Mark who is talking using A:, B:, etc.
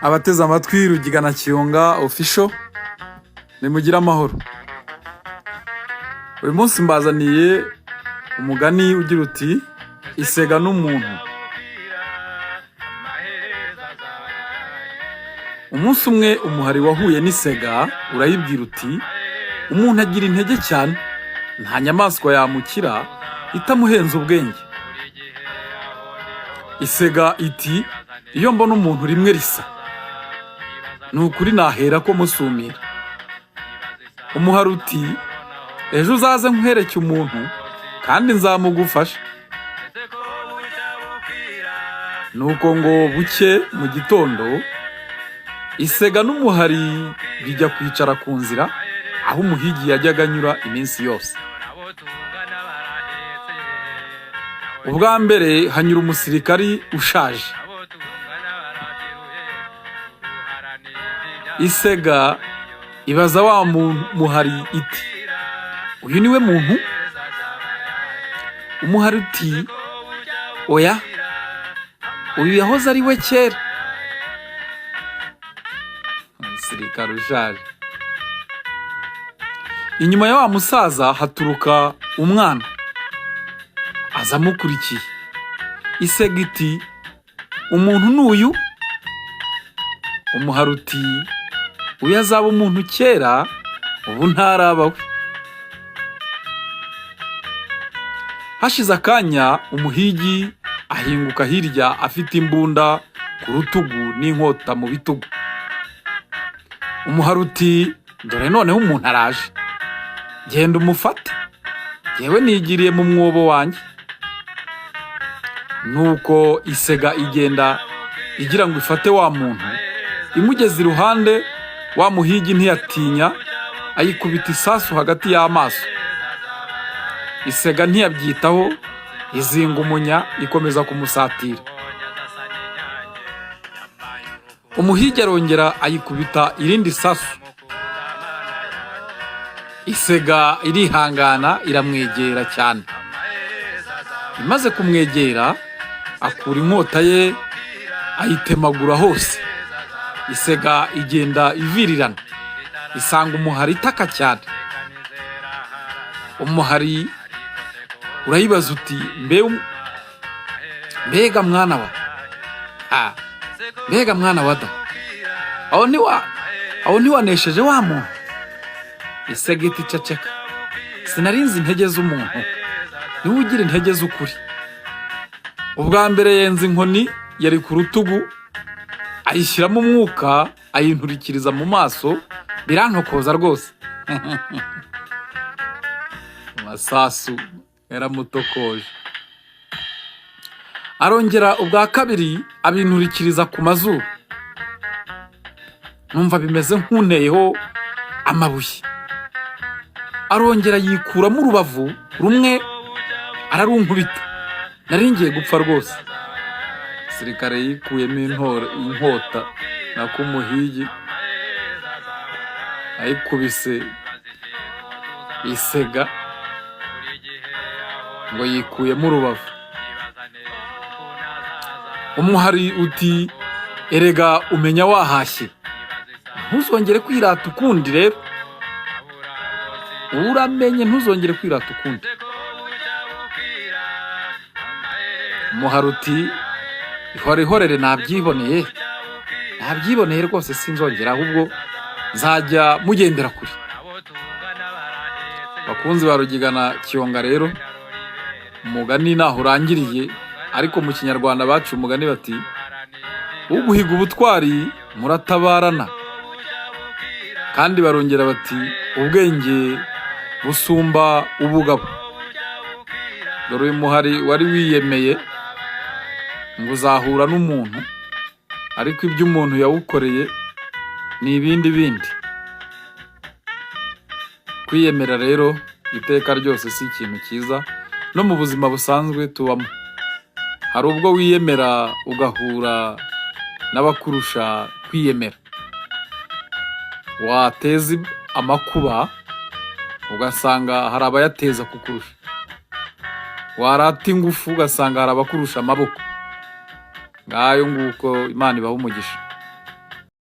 A: abateze amatwi Rugigana Kiyonga official nimugira amahoro. Uyu munsi mbazaniye umugani ugira uti isega n'umuntu. Umunsi umwe umuhari wahuye n'isega urayibwira uti umuntu agira intege cyane, nta nyamaswa yamukira itamuhenze ubwenge. Isega iti iyo mbona umuntu rimwe risa nukuri nahera ko musumira. Umuhari uti ejo uzaze nkwereke umuntu kandi nzamugufasha. Nuko ngo buke mu gitondo isega n'umuhari bijya kwicara ku nzira aho umuhigi yajyaga anyura iminsi yose. Ubwa mbere hanyura umusirikari ushaje. Isega ibaza wa muhari iti uyu niwe muntu? Umuhari uti oya, uyu yahoze ari we kera. Umusirikari ushaje. Inyuma ya wa musaza haturuka umwana aza amukurikiye. Isega iti umuntu n'uyu? Umuhari uti uyu azaba umuntu kera, ubu ntarabawe. Hashize akanya umuhigi ahinguka hirya afite imbunda ku rutugu n'inkota mu bitugu. Umuhari uti dore noneho umuntu araje, genda umufate, yewe nigiriye mu mwobo wanjye. Nuko isega igenda igira ngo ifate wa muntu, imugeze iruhande wa muhigi ntiyatinya, ayikubita isasu hagati y'amaso. Isega ntiyabyitaho, izinga umunya ikomeza kumusatira. Umuhigi arongera ayikubita irindi sasu. Isega irihangana iramwegera cyane. Imaze kumwegera akura inkota ye ayitemagura hose. Isega igenda ivirirana, isanga umuhari itaka cyane. Umuhari urayibaza uti mbega mwana wa mbega mwana wada, aho ntiwanesheje wa muntu? Isega iti ceceka, sinarinzi intege z'umuntu, niwe ugira intege z'ukuri. Ubwa mbere yenza inkoni yari ku rutugu, ayishyiramo umwuka ayinturikiriza mu maso, birantokoza rwose. Amasasu yaramutokoje. Arongera ubwa kabiri abinturikiriza ku mazuru, numva bimeze nk'unteyeho amabuye. Arongera yikuramo urubavu rumwe ararunkubita, nari ngiye gupfa rwose. Sirikare yikuyemo inkota nako umuhigi ayikubise isega ngo yikuyemo urubavu. Umuhari uti erega umenya wahashye, ntuzongere kwirata ukundi rero. Uramenye ntuzongere kwirata ukundi. Umuhari uti ihorere nabyiboneye rwose, sinzongera, ahubwo nzajya mugendera kure. Bakunzi ba Rugigana Kiyonga rero, umugani naho urangiriye, ariko mu Kinyarwanda bacu umugani bati uguhiga ubutwari muratabarana. Kandi barongera bati ubwenge busumba ubugabo. Dore uyu muhari wari wiyemeye ngo uzahura n'umuntu, ariko ibyo umuntu yawukoreye ni ibindi. Kwiyemera rero iteka ryose si ikintu cyiza, no mu buzima busanzwe tubamo. Hari ubwo wiyemera ugahura n'abakurusha kwiyemera, wateza amakuba ugasanga hari abayateza kukurusha. warata ingufu ugasanga hari abakurusha amaboko. Ngayo nguko Imana ibaha umugisha.